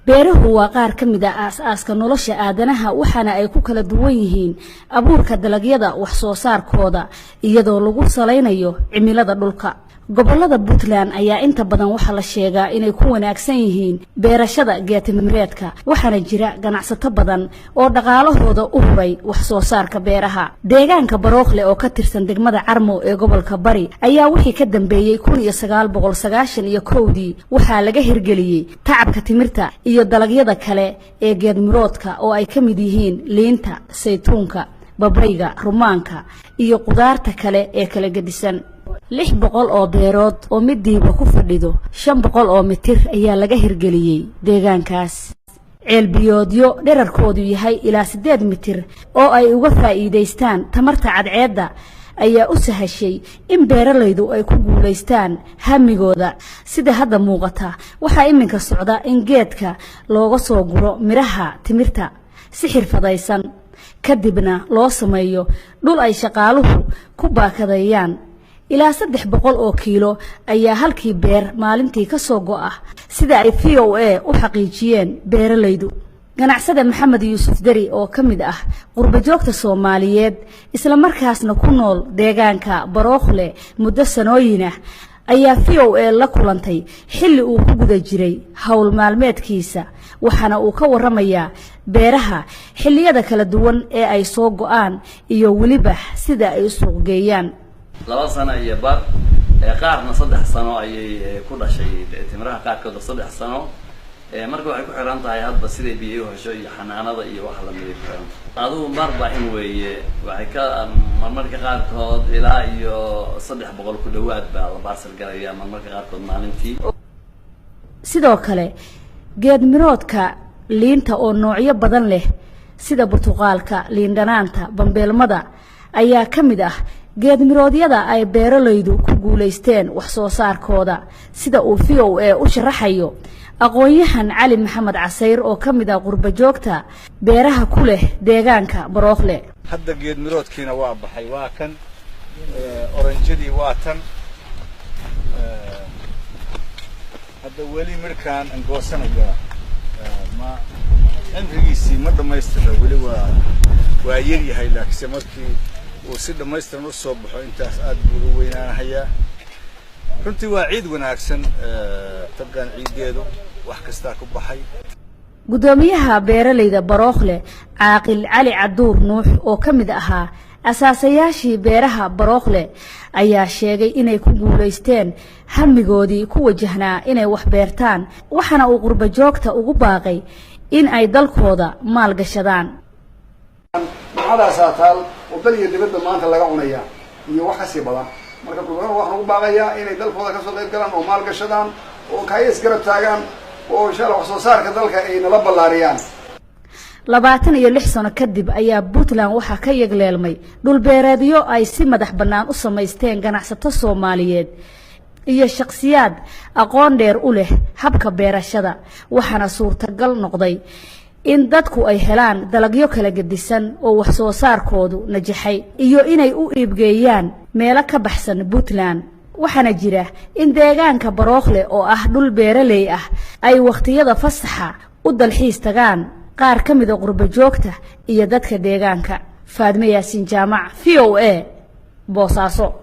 beeruhu waa qaar ka mid ah aasaaska nolosha aadanaha waxaana ay ku kala duwan yihiin abuurka dalagyada wax soo saarkooda iyadoo lagu saleynayo cimilada dhulka. gobolada Puntland ayaa inta badan waxa la sheegaa inay ku wanaagsan yihiin beerashada geedtimireedka waxaana jira ganacsato badan oo dhaqaalahooda u huray wax soo saarka beeraha. deegaanka Barookle oo ka tirsan degmada Carmo ee gobolka Bari ayaa wixii ka dambeeyay 1991 waxa laga hirgeliyay tacabka timirta iyo dalagyada kale ee geedmiroodka oo ay ka mid yihiin liinta, saytuunka, babayga, rumaanka iyo qudaarta kale ee kala gedisan. 600 oo beerood oo midiiba ku fadhido 500 oo mitir ayaa laga hirgeliyay deegaankaas. ceelbiyoodyo dherarkoodu yahay ilaa 8 mitir oo ay uga faa'iideystaan tamarta cadceedda ayaa u sahashay in beeralaydu ay ku guuleystaan hamigooda. sida hadda muuqata waxa iminka socda in geedka looga soo guro miraha timirta si xirfadaysan kadibna loo sameeyo dhul ay shaqaaluhu ku baakadayaan. ilaa 300 oo kiilo ayaa halkii beer maalintii ka soo go'ah sida ay VOA u xaqiijiyeen beeralaydu. ganacsade Maxamed Yuusuf Dari oo ka mid ah qurbajoogta Soomaaliyeed isla markaasna ku nool deegaanka Barookle muddo sanooyin ah ayaa VOA la kulantay xilli uu ku guda jiray hawl maalmeedkiisa waxaana uu ka waramayaa beeraha xilliyada kala duwan ee ay soo go'aan iyo waliba sida ay suuq geeyaan. 2 sano iyo bar qaarna 3 sano ayay ku dhashay timiraha qaarkood 3 sano marka waxay ku xiran tahay hadba sidii biyo hesho iyo xanaanada iyo wax la mid ah aduu marba in weeye waxay ka marmarka qaarkood ilaa iyo 300 ku dhawaad baa la baasal galaya marmarka qaarkood maalintii. sidoo kale geed miroodka liinta oo noocyo badan leh sida burtuqaalka, liin dhanaanta, bambeelmada ayaa ka mid ah geed miroodyada ay beeralaydu ku guuleysteen wax soo saarkooda sida uu VOA u sharaxayo aqoonyahan Cali Maxamed Casayr oo ka mid ah qurbajoogta beeraha ku leh deegaanka Barookle. hadda geed miroodkiina waa baxay waa kan oranjadii waa tan hadda weli markaan aan goosanaya ma cimrigiisii ma dhamaystira weli waa yar yahay laakiin markii uu si dhamaystiran u soo baxo intaas aad buu weynaanayaa. runtii waa ciid wanaagsan tabcan ciideedu wax kasta ku baxay. gudoomiyaha beeralayda Barookle Caaqil Cali Caduur Nuux oo ka mid ahaa asaasayaashii beeraha Barookle ayaa sheegay inay ku guuleysteen hamigoodii ku wajahnaa inay wax beertaan waxana uu qurbajoogta ugu baaqay in ay dalkooda maal gashadaan. maxaa saatal waddan iyo dibadda maanta laga cunaya iyo wax ka sii badan marka gudoomiyaha waxaan ugu baaqayaa inay dalkooda ka soo qayb galaan oo maal gashadaan oo kaayis garab taagaan oo insha Allah wax soo saarka dalka ay nala ballaariyaan. 26 sano kadib ayaa Puntland waxa ka yagleelmay dhul beereedyo ay si madax bannaan u sameysteen ganacsato Soomaaliyeed iyo shakhsiyaad aqoon dheer u leh habka beerashada waxaana suurtagal noqday in dadku ay helaan dalagyo kala gedisan oo wax soo saarkoodu najaxay iyo inay u iibgeeyaan meelo ka baxsan Puntland. waxaana jira in deegaanka Barookle oo ah dhul beeraley ah ay waqtiyada fasaxa u dalxiis tagaan qaar ka mid ah qurbajoogta iyo dadka deegaanka. Faadme Yaasin Jaamac VOA Boosaaso.